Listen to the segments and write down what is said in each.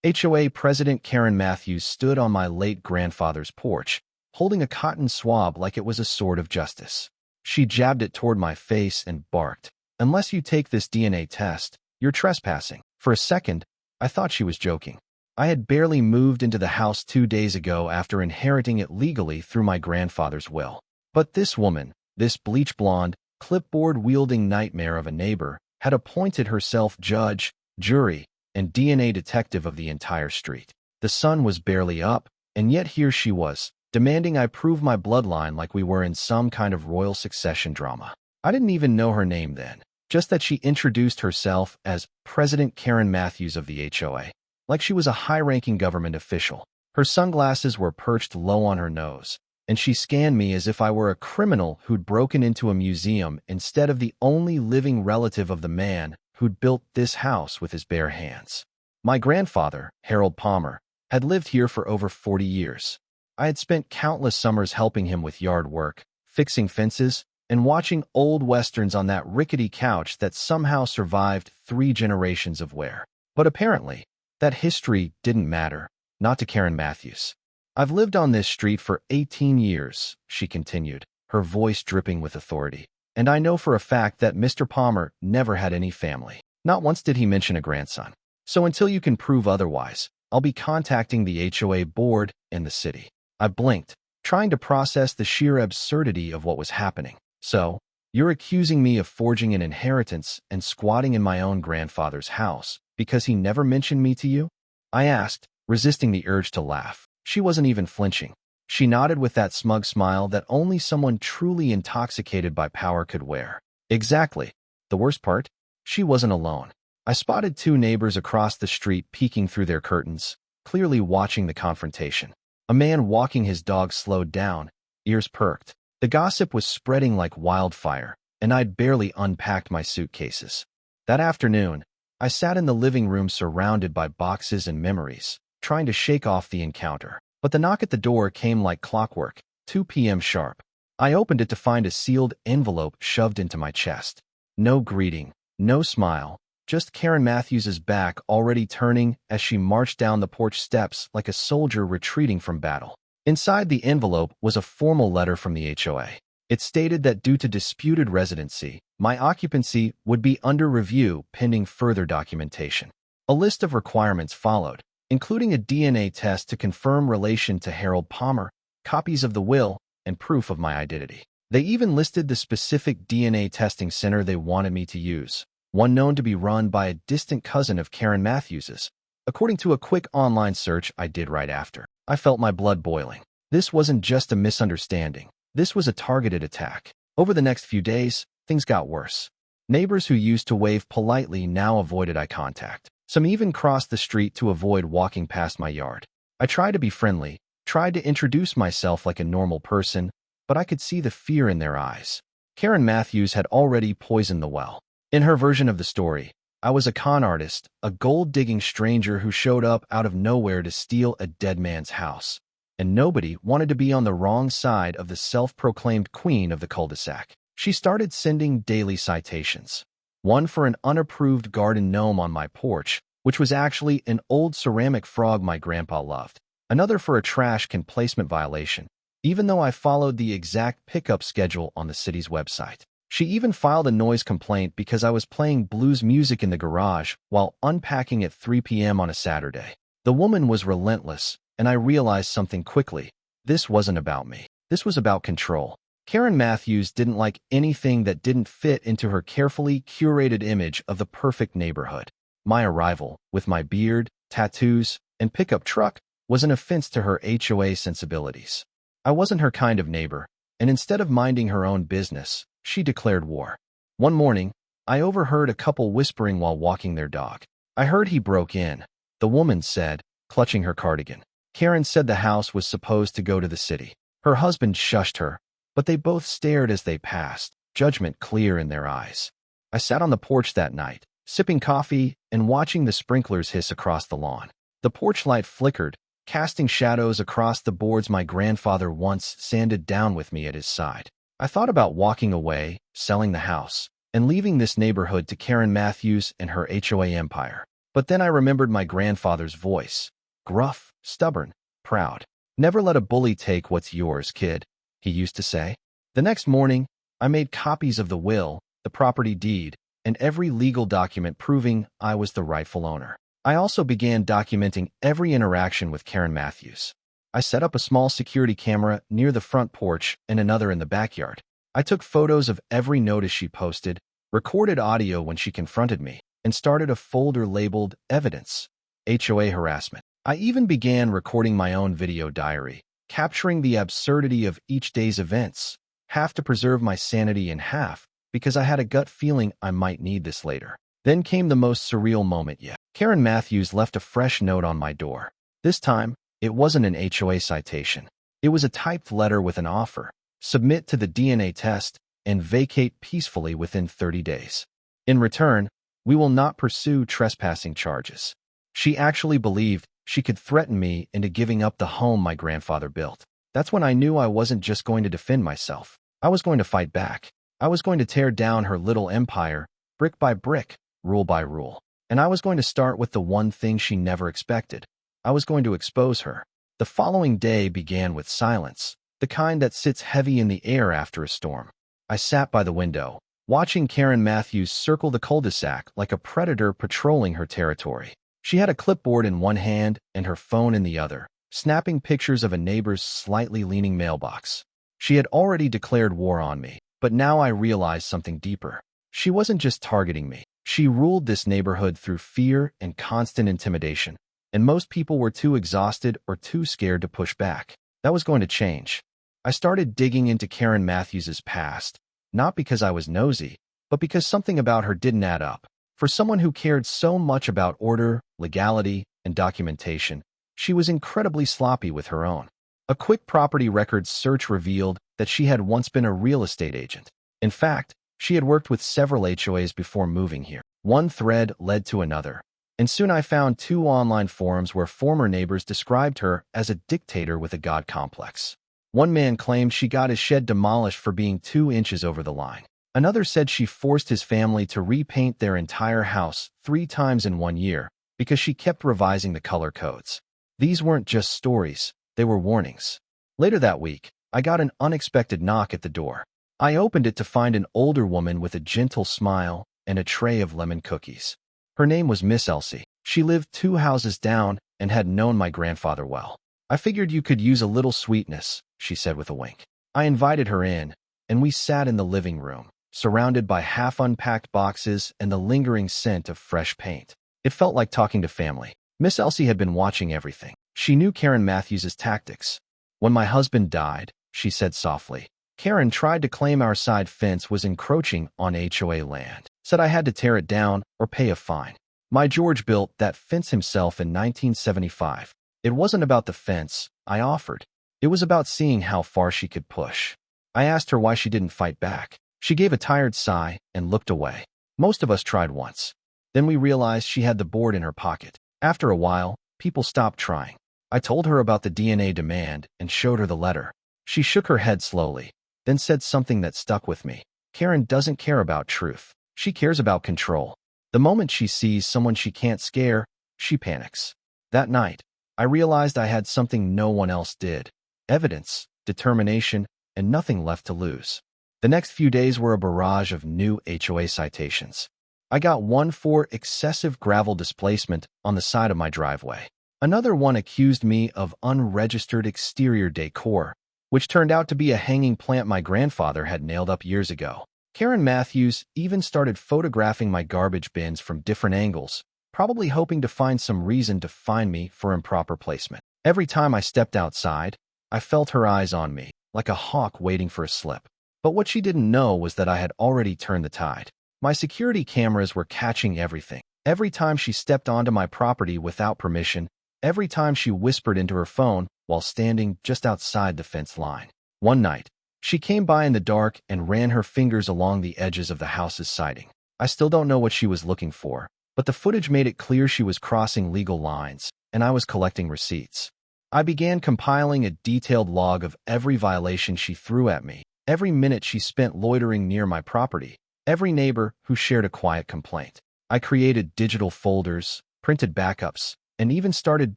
HOA President Karen Matthews stood on my late grandfather's porch, holding a cotton swab like it was a sword of justice. She jabbed it toward my face and barked, "Unless you take this DNA test, you're trespassing." For a second, I thought she was joking. I had barely moved into the house 2 days ago after inheriting it legally through my grandfather's will. But this woman, this bleach-blonde, clipboard-wielding nightmare of a neighbor, had appointed herself judge, jury, and DNA detective of the entire street. The sun was barely up, and yet here she was, demanding I prove my bloodline like we were in some kind of royal succession drama. I didn't even know her name then, just that she introduced herself as President Karen Matthews of the HOA, like she was a high-ranking government official. Her sunglasses were perched low on her nose, and she scanned me as if I were a criminal who'd broken into a museum instead of the only living relative of the man who'd built this house with his bare hands. My grandfather, Harold Palmer, had lived here for over 40 years. I had spent countless summers helping him with yard work, fixing fences, and watching old westerns on that rickety couch that somehow survived 3 generations of wear. But apparently, that history didn't matter, not to Karen Matthews. "I've lived on this street for 18 years, she continued, her voice dripping with authority. "And I know for a fact that Mr. Palmer never had any family. Not once did he mention a grandson. So until you can prove otherwise, I'll be contacting the HOA board and the city." I blinked, trying to process the sheer absurdity of what was happening. "So, you're accusing me of forging an inheritance and squatting in my own grandfather's house because he never mentioned me to you?" I asked, resisting the urge to laugh. She wasn't even flinching. She nodded with that smug smile that only someone truly intoxicated by power could wear. "Exactly. The worst part? She wasn't alone. I spotted 2 neighbors across the street peeking through their curtains, clearly watching the confrontation. A man walking his dog slowed down, ears perked. The gossip was spreading like wildfire, and I'd barely unpacked my suitcases. That afternoon, I sat in the living room surrounded by boxes and memories, trying to shake off the encounter. But the knock at the door came like clockwork, 2 p.m. sharp. I opened it to find a sealed envelope shoved into my chest. No greeting, no smile, just Karen Matthews's back already turning as she marched down the porch steps like a soldier retreating from battle. Inside the envelope was a formal letter from the HOA. It stated that due to disputed residency, my occupancy would be under review pending further documentation. A list of requirements followed, including a DNA test to confirm relation to Harold Palmer, copies of the will, and proof of my identity. They even listed the specific DNA testing center they wanted me to use, one known to be run by a distant cousin of Karen Matthews's, according to a quick online search I did right after. I felt my blood boiling. This wasn't just a misunderstanding. This was a targeted attack. Over the next few days, things got worse. Neighbors who used to wave politely now avoided eye contact. Some even crossed the street to avoid walking past my yard. I tried to be friendly, tried to introduce myself like a normal person, but I could see the fear in their eyes. Karen Matthews had already poisoned the well. In her version of the story, I was a con artist, a gold-digging stranger who showed up out of nowhere to steal a dead man's house. And nobody wanted to be on the wrong side of the self-proclaimed queen of the cul-de-sac. She started sending daily citations. One for an unapproved garden gnome on my porch, which was actually an old ceramic frog my grandpa loved. Another for a trash can placement violation, even though I followed the exact pickup schedule on the city's website. She even filed a noise complaint because I was playing blues music in the garage while unpacking at 3 p.m. on a Saturday. The woman was relentless, and I realized something quickly. This wasn't about me. This was about control. Karen Matthews didn't like anything that didn't fit into her carefully curated image of the perfect neighborhood. My arrival, with my beard, tattoos, and pickup truck, was an offense to her HOA sensibilities. I wasn't her kind of neighbor, and instead of minding her own business, she declared war. One morning, I overheard a couple whispering while walking their dog. "I heard he broke in," the woman said, clutching her cardigan. Karen said the house was supposed to go to the city. Her husband shushed her, but they both stared as they passed, judgment clear in their eyes. I sat on the porch that night, sipping coffee and watching the sprinklers hiss across the lawn. The porch light flickered, casting shadows across the boards my grandfather once sanded down with me at his side. I thought about walking away, selling the house, and leaving this neighborhood to Karen Matthews and her HOA empire. But then I remembered my grandfather's voice. Gruff, stubborn, proud. "Never let a bully take what's yours, kid," he used to say. The next morning, I made copies of the will, the property deed, and every legal document proving I was the rightful owner. I also began documenting every interaction with Karen Matthews. I set up a small security camera near the front porch and another in the backyard. I took photos of every notice she posted, recorded audio when she confronted me, and started a folder labeled Evidence, HOA harassment. I even began recording my own video diary, capturing the absurdity of each day's events, half to preserve my sanity and half because I had a gut feeling I might need this later. Then came the most surreal moment yet. Karen Matthews left a fresh note on my door. This time, it wasn't an HOA citation. It was a typed letter with an offer: submit to the DNA test and vacate peacefully within 30 days. In return, we will not pursue trespassing charges. She actually believed she could threaten me into giving up the home my grandfather built. That's when I knew I wasn't just going to defend myself. I was going to fight back. I was going to tear down her little empire, brick by brick, rule by rule. And I was going to start with the one thing she never expected. I was going to expose her. The following day began with silence, the kind that sits heavy in the air after a storm. I sat by the window, watching Karen Matthews circle the cul-de-sac like a predator patrolling her territory. She had a clipboard in one hand and her phone in the other, snapping pictures of a neighbor's slightly leaning mailbox. She had already declared war on me, but now I realized something deeper. She wasn't just targeting me. She ruled this neighborhood through fear and constant intimidation, and most people were too exhausted or too scared to push back. That was going to change. I started digging into Karen Matthews's past, not because I was nosy, but because something about her didn't add up. For someone who cared so much about order, legality, and documentation, she was incredibly sloppy with her own. A quick property records search revealed that she had once been a real estate agent. In fact, she had worked with several HOAs before moving here. One thread led to another, and soon I found 2 online forums where former neighbors described her as a dictator with a god complex. One man claimed she got his shed demolished for being 2 inches over the line. Another said she forced his family to repaint their entire house 3 times in 1 year because she kept revising the color codes. These weren't just stories, they were warnings. Later that week, I got an unexpected knock at the door. I opened it to find an older woman with a gentle smile and a tray of lemon cookies. Her name was Miss Elsie. She lived 2 houses down and had known my grandfather well. "I figured you could use a little sweetness," she said with a wink. I invited her in, and we sat in the living room, surrounded by half-unpacked boxes and the lingering scent of fresh paint. It felt like talking to family. Miss Elsie had been watching everything. She knew Karen Matthews's tactics. "When my husband died," she said softly, "Karen tried to claim our side fence was encroaching on HOA land. Said I had to tear it down or pay a fine. My George built that fence himself in 1975. It wasn't about the fence, I offered. It was about seeing how far she could push." I asked her why she didn't fight back. She gave a tired sigh and looked away. "Most of us tried once. Then we realized she had the board in her pocket. After a while, people stopped trying." I told her about the DNA demand and showed her the letter. She shook her head slowly, then said something that stuck with me. "Karen doesn't care about truth. She cares about control. The moment she sees someone she can't scare, she panics." That night, I realized I had something no one else did: evidence, determination, and nothing left to lose. The next few days were a barrage of new HOA citations. I got one for excessive gravel displacement on the side of my driveway. Another one accused me of unregistered exterior decor, which turned out to be a hanging plant my grandfather had nailed up years ago. Karen Matthews even started photographing my garbage bins from different angles, probably hoping to find some reason to fine me for improper placement. Every time I stepped outside, I felt her eyes on me, like a hawk waiting for a slip. But what she didn't know was that I had already turned the tide. My security cameras were catching everything. Every time she stepped onto my property without permission, every time she whispered into her phone while standing just outside the fence line. One night, she came by in the dark and ran her fingers along the edges of the house's siding. I still don't know what she was looking for, but the footage made it clear she was crossing legal lines, and I was collecting receipts. I began compiling a detailed log of every violation she threw at me, every minute she spent loitering near my property, every neighbor who shared a quiet complaint. I created digital folders, printed backups, and even started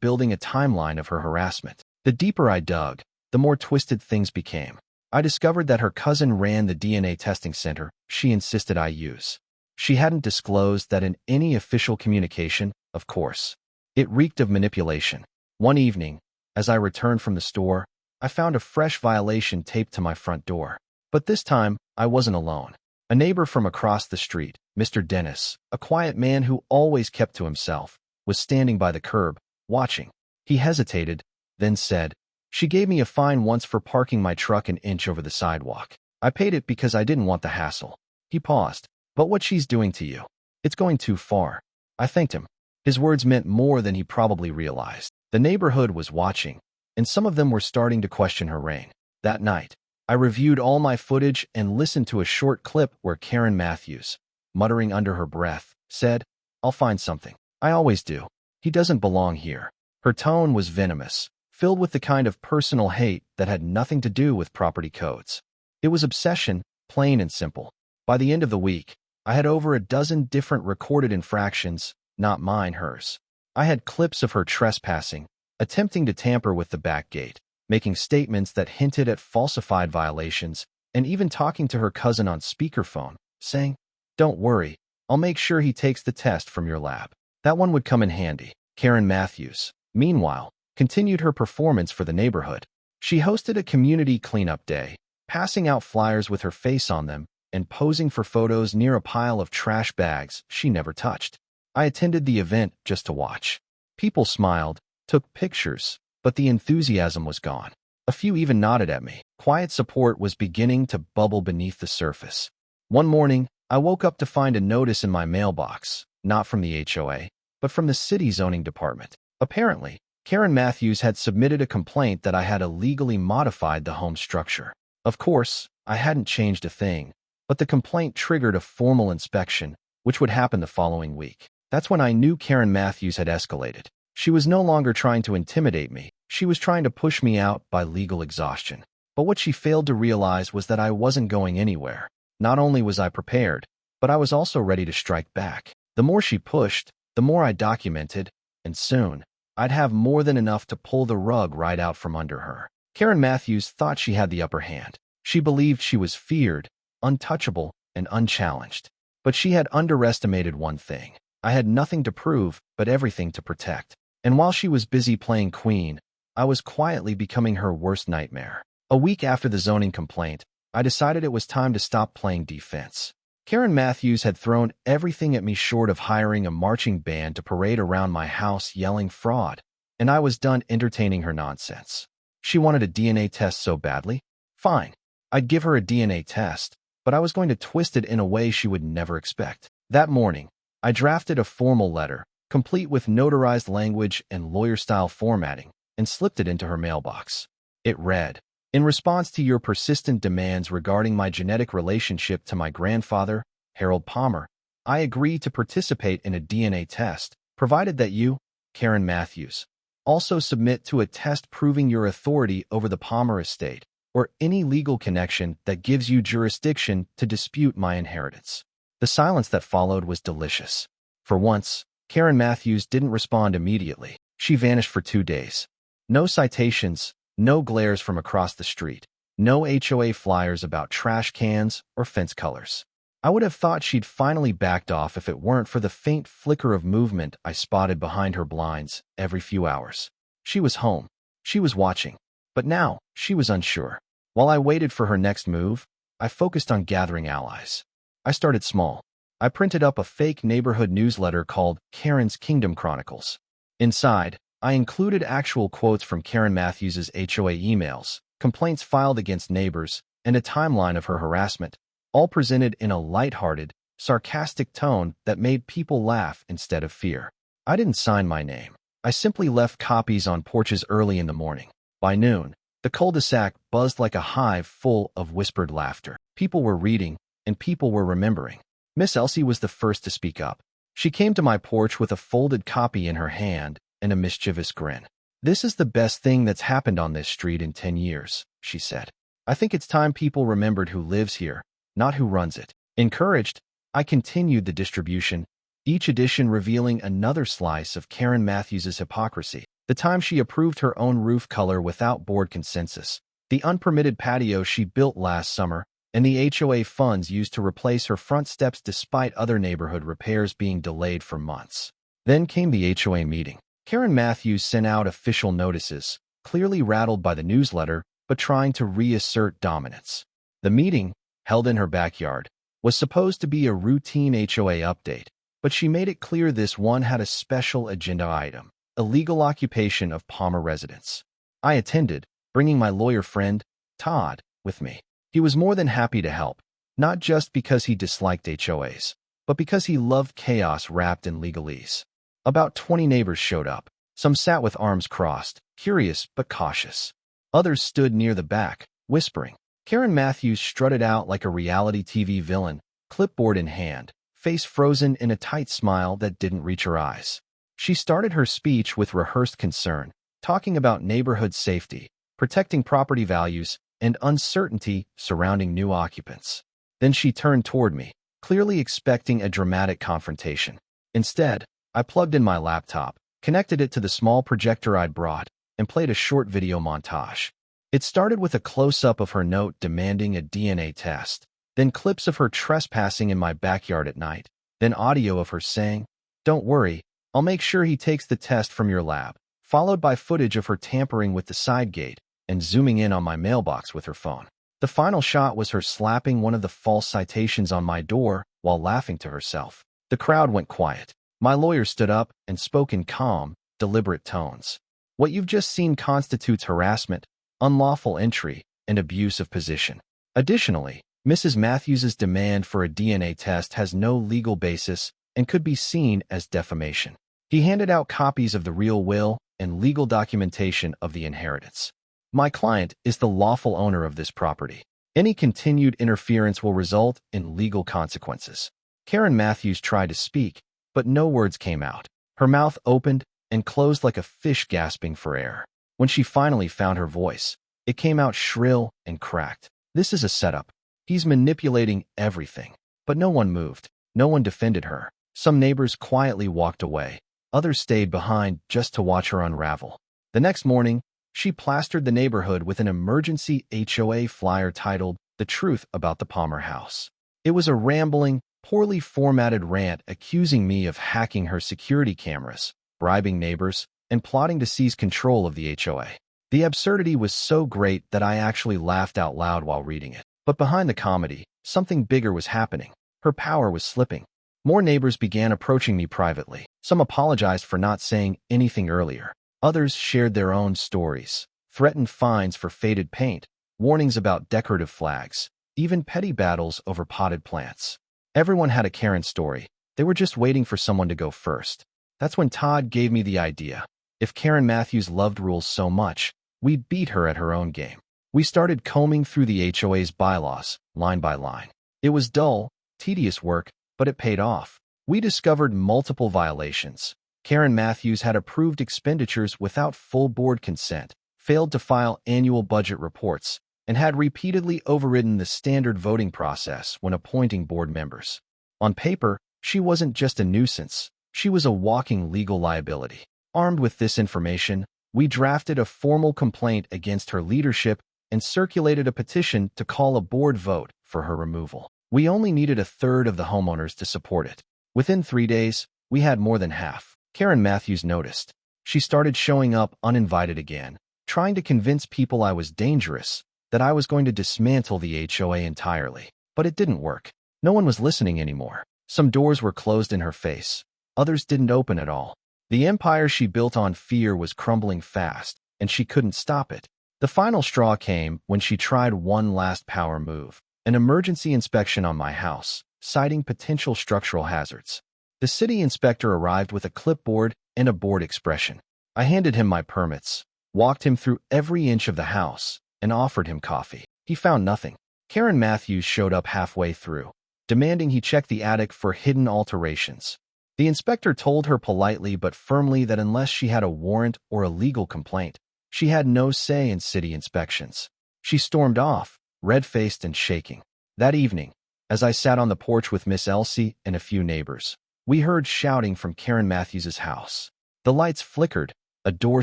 building a timeline of her harassment. The deeper I dug, the more twisted things became. I discovered that her cousin ran the DNA testing center she insisted I use. She hadn't disclosed that in any official communication, of course. It reeked of manipulation. One evening, as I returned from the store, I found a fresh violation taped to my front door. But this time, I wasn't alone. A neighbor from across the street, Mr. Dennis, a quiet man who always kept to himself, was standing by the curb, watching. He hesitated, then said, "She gave me a fine once for parking my truck an inch over the sidewalk. I paid it because I didn't want the hassle." He paused. "But what she's doing to you, it's going too far." I thanked him. His words meant more than he probably realized. The neighborhood was watching, and some of them were starting to question her reign. That night, I reviewed all my footage and listened to a short clip where Karen Matthews, muttering under her breath, said, "I'll find something. I always do. He doesn't belong here." Her tone was venomous, filled with the kind of personal hate that had nothing to do with property codes. It was obsession, plain and simple. By the end of the week, I had over a dozen different recorded infractions, not mine, hers. I had clips of her trespassing, attempting to tamper with the back gate, making statements that hinted at falsified violations, and even talking to her cousin on speakerphone, saying, "Don't worry, I'll make sure he takes the test from your lab. That one would come in handy." Karen Matthews, meanwhile, continued her performance for the neighborhood. She hosted a community cleanup day, passing out flyers with her face on them and posing for photos near a pile of trash bags she never touched. I attended the event just to watch. People smiled, took pictures, but the enthusiasm was gone. A few even nodded at me. Quiet support was beginning to bubble beneath the surface. One morning, I woke up to find a notice in my mailbox, not from the HOA, but from the city zoning department. Apparently, Karen Matthews had submitted a complaint that I had illegally modified the home structure. Of course, I hadn't changed a thing, but the complaint triggered a formal inspection, which would happen the following week. That's when I knew Karen Matthews had escalated. She was no longer trying to intimidate me. She was trying to push me out by legal exhaustion. But what she failed to realize was that I wasn't going anywhere. Not only was I prepared, but I was also ready to strike back. The more she pushed, the more I documented, and soon, I'd have more than enough to pull the rug right out from under her. Karen Matthews thought she had the upper hand. She believed she was feared, untouchable, and unchallenged. But she had underestimated one thing. I had nothing to prove, but everything to protect. And while she was busy playing queen, I was quietly becoming her worst nightmare. A week after the zoning complaint, I decided it was time to stop playing defense. Karen Matthews had thrown everything at me short of hiring a marching band to parade around my house yelling fraud, and I was done entertaining her nonsense. She wanted a DNA test so badly? Fine. I'd give her a DNA test, but I was going to twist it in a way she would never expect. That morning, I drafted a formal letter, complete with notarized language and lawyer-style formatting, and slipped it into her mailbox. It read, "In response to your persistent demands regarding my genetic relationship to my grandfather, Harold Palmer, I agree to participate in a DNA test, provided that you, Karen Matthews, also submit to a test proving your authority over the Palmer estate or any legal connection that gives you jurisdiction to dispute my inheritance." The silence that followed was delicious. For once, Karen Matthews didn't respond immediately. She vanished for 2 days. No citations, no glares from across the street, no HOA flyers about trash cans or fence colors. I would have thought she'd finally backed off if it weren't for the faint flicker of movement I spotted behind her blinds every few hours. She was home. She was watching. But now, she was unsure. While I waited for her next move, I focused on gathering allies. I started small. I printed up a fake neighborhood newsletter called Karen's Kingdom Chronicles. Inside, I included actual quotes from Karen Matthews' HOA emails, complaints filed against neighbors, and a timeline of her harassment, all presented in a lighthearted, sarcastic tone that made people laugh instead of fear. I didn't sign my name. I simply left copies on porches early in the morning. By noon, the cul-de-sac buzzed like a hive full of whispered laughter. People were reading, and people were remembering. Miss Elsie was the first to speak up. She came to my porch with a folded copy in her hand and a mischievous grin. "This is the best thing that's happened on this street in 10 years, she said. "I think it's time people remembered who lives here, not who runs it." Encouraged, I continued the distribution, each edition revealing another slice of Karen Matthews's hypocrisy. The time she approved her own roof color without board consensus, the unpermitted patio she built last summer, and the HOA funds used to replace her front steps despite other neighborhood repairs being delayed for months. Then came the HOA meeting. Karen Matthews sent out official notices, clearly rattled by the newsletter, but trying to reassert dominance. The meeting, held in her backyard, was supposed to be a routine HOA update, but she made it clear this one had a special agenda item: illegal occupation of Palmer residence. I attended, bringing my lawyer friend, Todd, with me. He was more than happy to help, not just because he disliked HOAs, but because he loved chaos wrapped in legalese. About 20 neighbors showed up. Some sat with arms crossed, curious but cautious. Others stood near the back, whispering. Karen Matthews strutted out like a reality TV villain, clipboard in hand, face frozen in a tight smile that didn't reach her eyes. She started her speech with rehearsed concern, talking about neighborhood safety, protecting property values, and uncertainty surrounding new occupants. Then she turned toward me, clearly expecting a dramatic confrontation. Instead, I plugged in my laptop, connected it to the small projector I'd brought, and played a short video montage. It started with a close-up of her note demanding a DNA test, then clips of her trespassing in my backyard at night, then audio of her saying, "Don't worry, I'll make sure he takes the test from your lab," followed by footage of her tampering with the side gate and zooming in on my mailbox with her phone. The final shot was her slapping one of the false citations on my door while laughing to herself. The crowd went quiet. My lawyer stood up and spoke in calm, deliberate tones. "What you've just seen constitutes harassment, unlawful entry, and abuse of position. Additionally, Mrs. Matthews's demand for a DNA test has no legal basis and could be seen as defamation." He handed out copies of the real will and legal documentation of the inheritance. "My client is the lawful owner of this property. Any continued interference will result in legal consequences." Karen Matthews tried to speak, but no words came out. Her mouth opened and closed like a fish gasping for air. When she finally found her voice, it came out shrill and cracked. "This is a setup. He's manipulating everything." But no one moved. No one defended her. Some neighbors quietly walked away. Others stayed behind just to watch her unravel. The next morning, she plastered the neighborhood with an emergency HOA flyer titled "The Truth About the Palmer House." It was a rambling, poorly formatted rant accusing me of hacking her security cameras, bribing neighbors, and plotting to seize control of the HOA. The absurdity was so great that I actually laughed out loud while reading it. But behind the comedy, something bigger was happening. Her power was slipping. More neighbors began approaching me privately. Some apologized for not saying anything earlier. Others shared their own stories, threatened fines for faded paint, warnings about decorative flags, even petty battles over potted plants. Everyone had a Karen story. They were just waiting for someone to go first. That's when Todd gave me the idea. If Karen Matthews loved rules so much, we'd beat her at her own game. We started combing through the HOA's bylaws, line by line. It was dull, tedious work, but it paid off. We discovered multiple violations. Karen Matthews had approved expenditures without full board consent, failed to file annual budget reports, and had repeatedly overridden the standard voting process when appointing board members. On paper, she wasn't just a nuisance. She was a walking legal liability. Armed with this information, we drafted a formal complaint against her leadership and circulated a petition to call a board vote for her removal. We only needed a third of the homeowners to support it. Within 3 days, we had more than half. Karen Matthews noticed. She started showing up uninvited again, trying to convince people I was dangerous, that I was going to dismantle the HOA entirely. But it didn't work. No one was listening anymore. Some doors were closed in her face. Others didn't open at all. The empire she built on fear was crumbling fast, and she couldn't stop it. The final straw came when she tried one last power move, an emergency inspection on my house, citing potential structural hazards. The city inspector arrived with a clipboard and a board expression. I handed him my permits, walked him through every inch of the house, and offered him coffee. He found nothing. Karen Matthews showed up halfway through, demanding he check the attic for hidden alterations. The inspector told her politely but firmly that unless she had a warrant or a legal complaint, she had no say in city inspections. She stormed off, red-faced and shaking. That evening, as I sat on the porch with Miss Elsie and a few neighbors, We heard shouting from Karen Matthews's house. The lights flickered, a door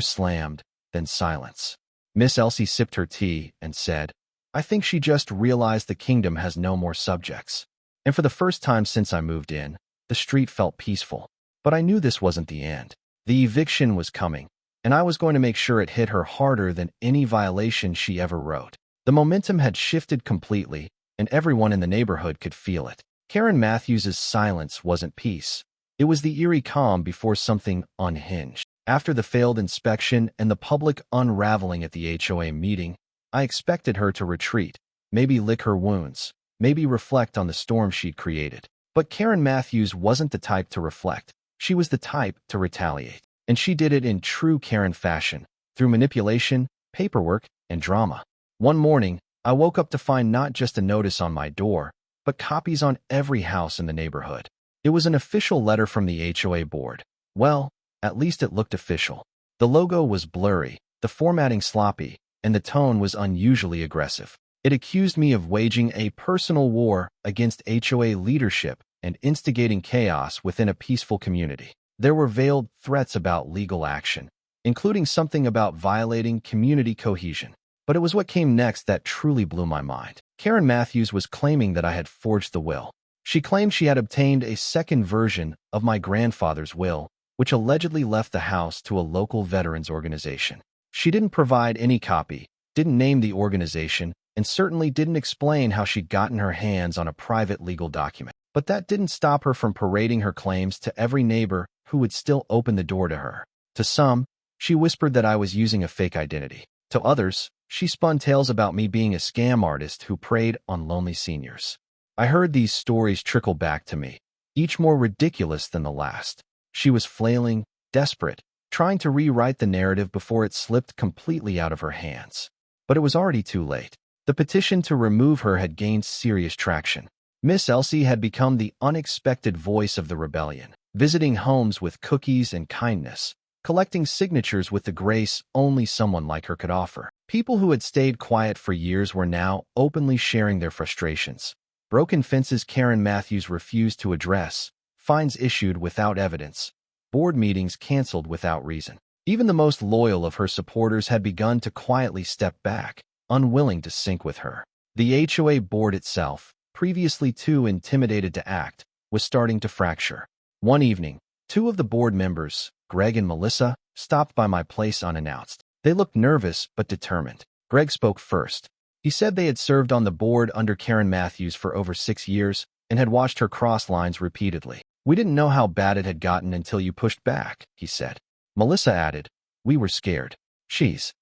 slammed, then silence. Miss Elsie sipped her tea and said, "I think she just realized the kingdom has no more subjects." And for the first time since I moved in, the street felt peaceful. But I knew this wasn't the end. The eviction was coming, and I was going to make sure it hit her harder than any violation she ever wrote. The momentum had shifted completely, and everyone in the neighborhood could feel it. Karen Matthews's silence wasn't peace. It was the eerie calm before something unhinged. After the failed inspection and the public unraveling at the HOA meeting, I expected her to retreat, maybe lick her wounds, maybe reflect on the storm she'd created. But Karen Matthews wasn't the type to reflect. She was the type to retaliate. And she did it in true Karen fashion, through manipulation, paperwork, and drama. One morning, I woke up to find not just a notice on my door, but copies on every house in the neighborhood. It was an official letter from the HOA board. Well, at least it looked official. The logo was blurry, the formatting sloppy, and the tone was unusually aggressive. It accused me of waging a personal war against HOA leadership and instigating chaos within a peaceful community. There were veiled threats about legal action, including something about violating community cohesion. But it was what came next that truly blew my mind. Karen Matthews was claiming that I had forged the will. She claimed she had obtained a second version of my grandfather's will, which allegedly left the house to a local veterans organization. She didn't provide any copy, didn't name the organization, and certainly didn't explain how she'd gotten her hands on a private legal document. But that didn't stop her from parading her claims to every neighbor who would still open the door to her. To some, she whispered that I was using a fake identity. To others, she spun tales about me being a scam artist who preyed on lonely seniors. I heard these stories trickle back to me, each more ridiculous than the last. She was flailing, desperate, trying to rewrite the narrative before it slipped completely out of her hands. But it was already too late. The petition to remove her had gained serious traction. Miss Elsie had become the unexpected voice of the rebellion, visiting homes with cookies and kindness, collecting signatures with the grace only someone like her could offer. People who had stayed quiet for years were now openly sharing their frustrations. Broken fences Karen Matthews refused to address, fines issued without evidence, board meetings canceled without reason. Even the most loyal of her supporters had begun to quietly step back, unwilling to sync with her. The HOA board itself, previously too intimidated to act, was starting to fracture. One evening, two of the board members, Greg and Melissa, stopped by my place unannounced. They looked nervous but determined. Greg spoke first. He said they had served on the board under Karen Matthews for over 6 years and had watched her cross lines repeatedly. "We didn't know how bad it had gotten until you pushed back," he said. Melissa added, "We were scared. She's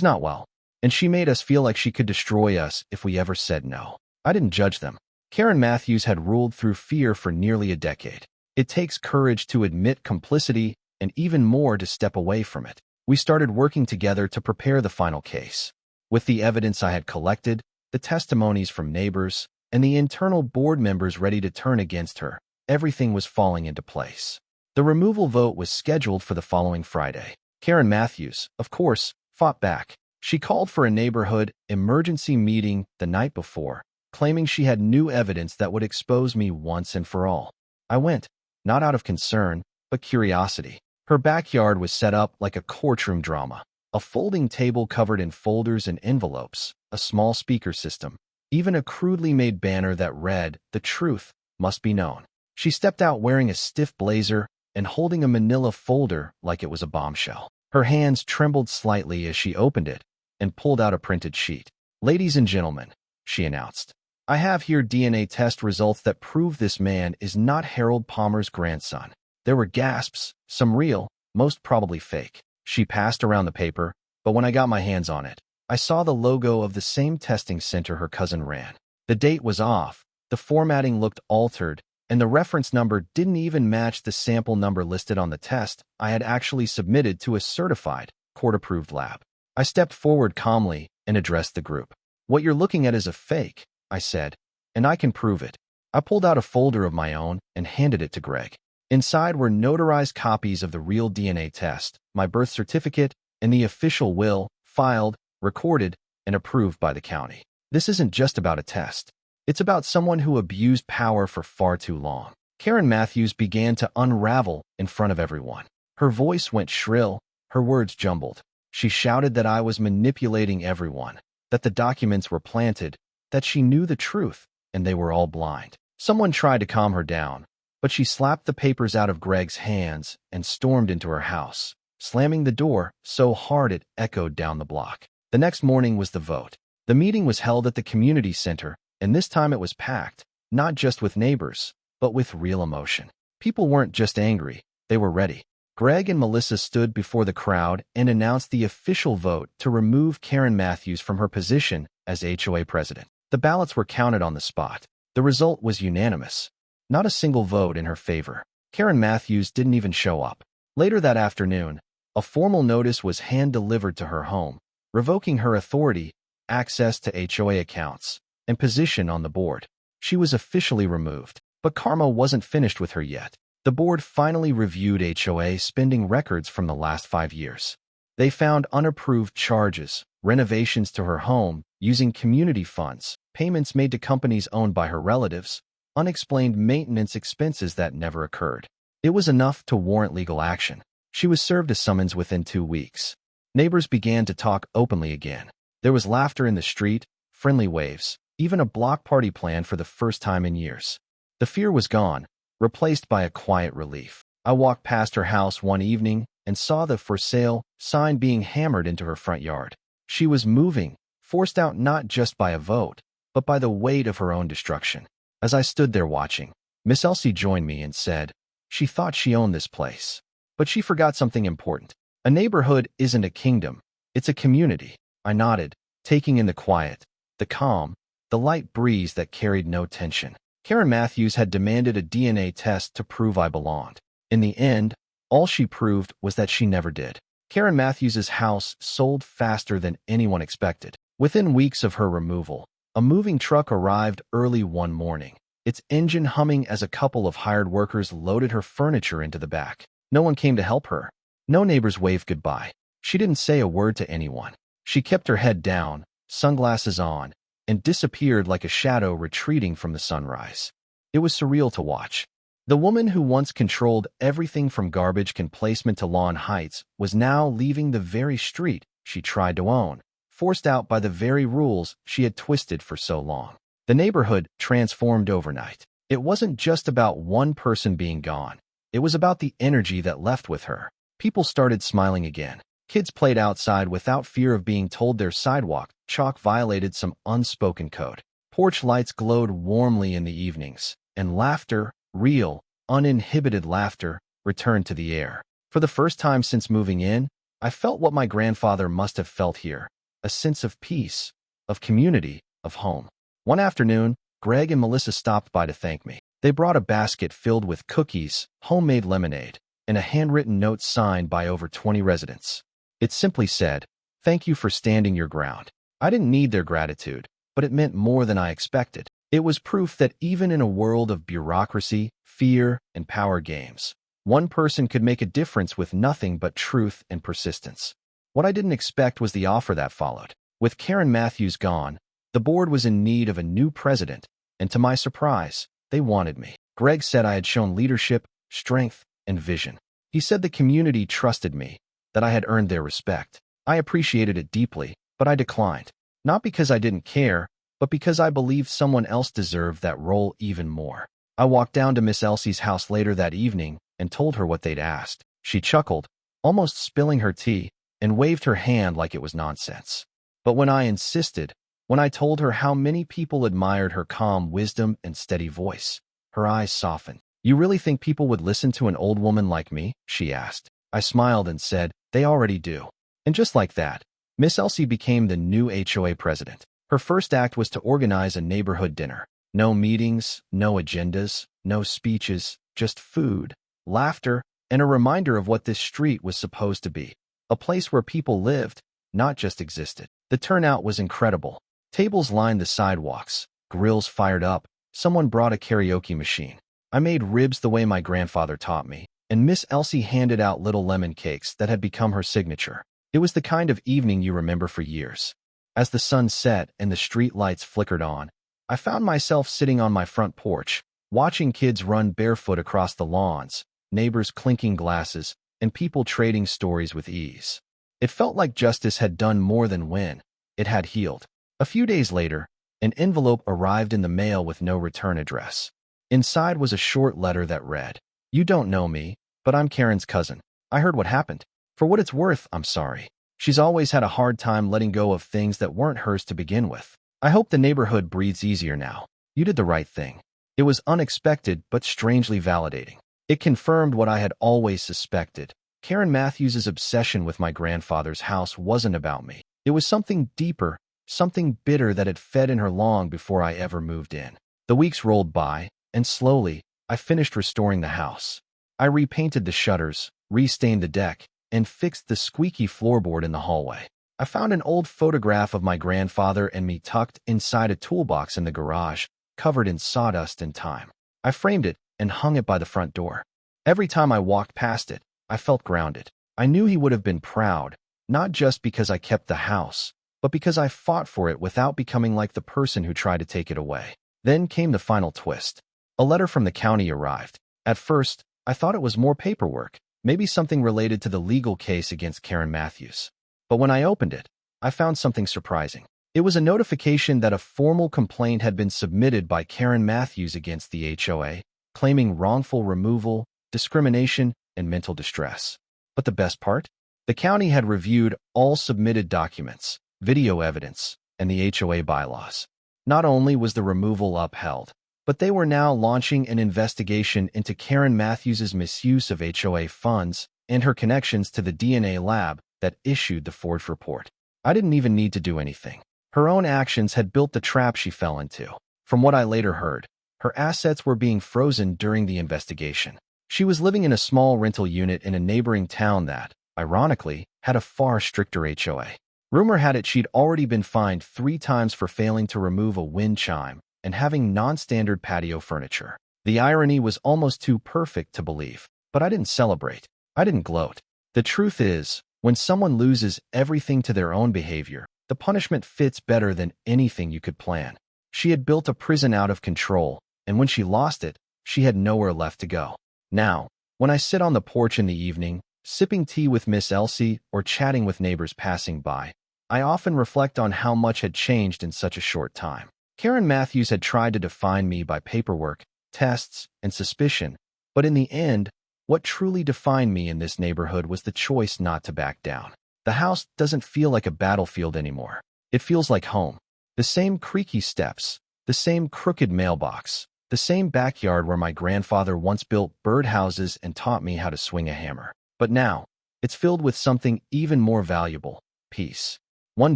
not well. And she made us feel like she could destroy us if we ever said no." I didn't judge them. Karen Matthews had ruled through fear for nearly a decade. It takes courage to admit complicity and even more to step away from it. We started working together to prepare the final case. With the evidence I had collected, the testimonies from neighbors, and the internal board members ready to turn against her, everything was falling into place. The removal vote was scheduled for the following Friday. Karen Matthews, of course, fought back. She called for a neighborhood emergency meeting the night before, claiming she had new evidence that would expose me once and for all. I went, not out of concern, but curiosity. Her backyard was set up like a courtroom drama. A folding table covered in folders and envelopes, a small speaker system, even a crudely made banner that read, "The truth must be known." She stepped out wearing a stiff blazer and holding a manila folder like it was a bombshell. Her hands trembled slightly as she opened it and pulled out a printed sheet. "Ladies and gentlemen," she announced, "I have here DNA test results that prove this man is not Harold Palmer's grandson." There were gasps, some real, most probably fake. She passed around the paper, but when I got my hands on it, I saw the logo of the same testing center her cousin ran. The date was off, the formatting looked altered, and the reference number didn't even match the sample number listed on the test I had actually submitted to a certified, court-approved lab. I stepped forward calmly and addressed the group. "What you're looking at is a fake," I said, "and I can prove it." I pulled out a folder of my own and handed it to Greg. Inside were notarized copies of the real DNA test, my birth certificate, and the official will, filed, recorded, and approved by the county. This isn't just about a test. It's about someone who abused power for far too long. Karen Matthews began to unravel in front of everyone. Her voice went shrill, her words jumbled. She shouted that I was manipulating everyone, that the documents were planted, that she knew the truth, and they were all blind. Someone tried to calm her down, but she slapped the papers out of Greg's hands and stormed into her house, slamming the door so hard it echoed down the block. The next morning was the vote. The meeting was held at the community center, and this time it was packed, not just with neighbors, but with real emotion. People weren't just angry, they were ready. Greg and Melissa stood before the crowd and announced the official vote to remove Karen Matthews from her position as HOA president. The ballots were counted on the spot. The result was unanimous. Not a single vote in her favor. Karen Matthews didn't even show up. Later that afternoon, a formal notice was hand-delivered to her home, revoking her authority, access to HOA accounts, and position on the board. She was officially removed. But karma wasn't finished with her yet. The board finally reviewed HOA spending records from the last 5 years. They found unapproved charges, renovations to her home using community funds, payments made to companies owned by her relatives, unexplained maintenance expenses that never occurred. It was enough to warrant legal action. She was served a summons within 2 weeks. Neighbors began to talk openly again. There was laughter in the street, friendly waves, even a block party planned for the first time in years. The fear was gone, replaced by a quiet relief. I walked past her house one evening and saw the "for sale" sign being hammered into her front yard. She was moving, forced out not just by a vote, but by the weight of her own destruction. As I stood there watching, Miss Elsie joined me and said, she thought she owned this place. But she forgot something important. A neighborhood isn't a kingdom, it's a community. I nodded, taking in the quiet, the calm, the light breeze that carried no tension. Karen Matthews had demanded a DNA test to prove I belonged. In the end, all she proved was that she never did. Karen Matthews's house sold faster than anyone expected. Within weeks of her removal, a moving truck arrived early one morning, its engine humming as a couple of hired workers loaded her furniture into the back. No one came to help her. No neighbors waved goodbye. She didn't say a word to anyone. She kept her head down, sunglasses on, and disappeared like a shadow retreating from the sunrise. It was surreal to watch. The woman who once controlled everything from garbage can placement to lawn heights was now leaving the very street she tried to own, forced out by the very rules she had twisted for so long. The neighborhood transformed overnight. It wasn't just about one person being gone. It was about the energy that left with her. People started smiling again. Kids played outside without fear of being told their sidewalk chalk violated some unspoken code. Porch lights glowed warmly in the evenings, and laughter, real, uninhibited laughter, returned to the air. For the first time since moving in, I felt what my grandfather must have felt here, a sense of peace, of community, of home. One afternoon, Greg and Melissa stopped by to thank me. They brought a basket filled with cookies, homemade lemonade, and a handwritten note signed by over 20 residents. It simply said, "Thank you for standing your ground." I didn't need their gratitude, but it meant more than I expected. It was proof that even in a world of bureaucracy, fear, and power games, one person could make a difference with nothing but truth and persistence. What I didn't expect was the offer that followed. With Karen Matthews gone, the board was in need of a new president, and to my surprise, they wanted me. Greg said I had shown leadership, strength, and vision. He said the community trusted me, that I had earned their respect. I appreciated it deeply, but I declined. Not because I didn't care, but because I believed someone else deserved that role even more. I walked down to Miss Elsie's house later that evening and told her what they'd asked. She chuckled, almost spilling her tea, and waved her hand like it was nonsense. But when I insisted, when I told her how many people admired her calm wisdom and steady voice, her eyes softened. "You really think people would listen to an old woman like me?" she asked. I smiled and said, "They already do." And just like that, Miss Elsie became the new HOA president. Her first act was to organize a neighborhood dinner. No meetings, no agendas, no speeches, just food, laughter, and a reminder of what this street was supposed to be. A place where people lived, not just existed. The turnout was incredible. Tables lined the sidewalks, grills fired up, someone brought a karaoke machine. I made ribs the way my grandfather taught me, and Miss Elsie handed out little lemon cakes that had become her signature. It was the kind of evening you remember for years. As the sun set and the street lights flickered on, I found myself sitting on my front porch, watching kids run barefoot across the lawns, neighbors clinking glasses, and people trading stories with ease. It felt like justice had done more than win. It had healed. A few days later, an envelope arrived in the mail with no return address. Inside was a short letter that read, "You don't know me, but I'm Karen's cousin. I heard what happened. For what it's worth, I'm sorry. She's always had a hard time letting go of things that weren't hers to begin with. I hope the neighborhood breathes easier now. You did the right thing." It was unexpected but strangely validating. It confirmed what I had always suspected. Karen Matthews's obsession with my grandfather's house wasn't about me. It was something deeper, something bitter that had fed in her long before I ever moved in. The weeks rolled by, and slowly, I finished restoring the house. I repainted the shutters, restained the deck, and fixed the squeaky floorboard in the hallway. I found an old photograph of my grandfather and me tucked inside a toolbox in the garage, covered in sawdust and time. I framed it and hung it by the front door. Every time I walked past it, I felt grounded. I knew he would have been proud, not just because I kept the house, but because I fought for it without becoming like the person who tried to take it away. Then came the final twist. A letter from the county arrived. At first, I thought it was more paperwork, maybe something related to the legal case against Karen Matthews. But when I opened it, I found something surprising. It was a notification that a formal complaint had been submitted by Karen Matthews against the HOA, claiming wrongful removal, discrimination, and mental distress. But the best part? The county had reviewed all submitted documents, video evidence, and the HOA bylaws. Not only was the removal upheld, but they were now launching an investigation into Karen Matthews's misuse of HOA funds and her connections to the DNA lab that issued the forged report. I didn't even need to do anything. Her own actions had built the trap she fell into. From what I later heard, her assets were being frozen during the investigation. She was living in a small rental unit in a neighboring town that, ironically, had a far stricter HOA. Rumor had it she'd already been fined 3 times for failing to remove a wind chime and having non-standard patio furniture. The irony was almost too perfect to believe, but I didn't celebrate. I didn't gloat. The truth is, when someone loses everything to their own behavior, the punishment fits better than anything you could plan. She had built a prison out of control, and when she lost it, she had nowhere left to go. Now, when I sit on the porch in the evening, sipping tea with Miss Elsie or chatting with neighbors passing by, I often reflect on how much had changed in such a short time. Karen Matthews had tried to define me by paperwork, tests, and suspicion, but in the end, what truly defined me in this neighborhood was the choice not to back down. The house doesn't feel like a battlefield anymore. It feels like home. The same creaky steps, the same crooked mailbox, the same backyard where my grandfather once built birdhouses and taught me how to swing a hammer. But now, it's filled with something even more valuable: peace. One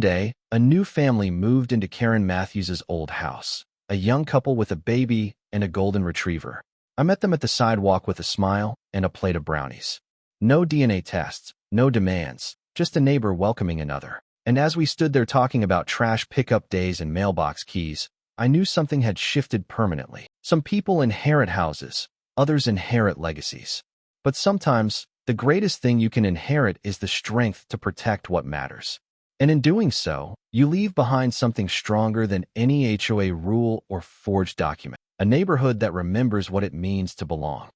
day, a new family moved into Karen Matthews's old house, a young couple with a baby and a golden retriever. I met them at the sidewalk with a smile and a plate of brownies. No DNA tests, no demands, just a neighbor welcoming another. And as we stood there talking about trash pickup days and mailbox keys, I knew something had shifted permanently. Some people inherit houses, others inherit legacies. But sometimes, the greatest thing you can inherit is the strength to protect what matters. And in doing so, you leave behind something stronger than any HOA rule or forged document. A neighborhood that remembers what it means to belong.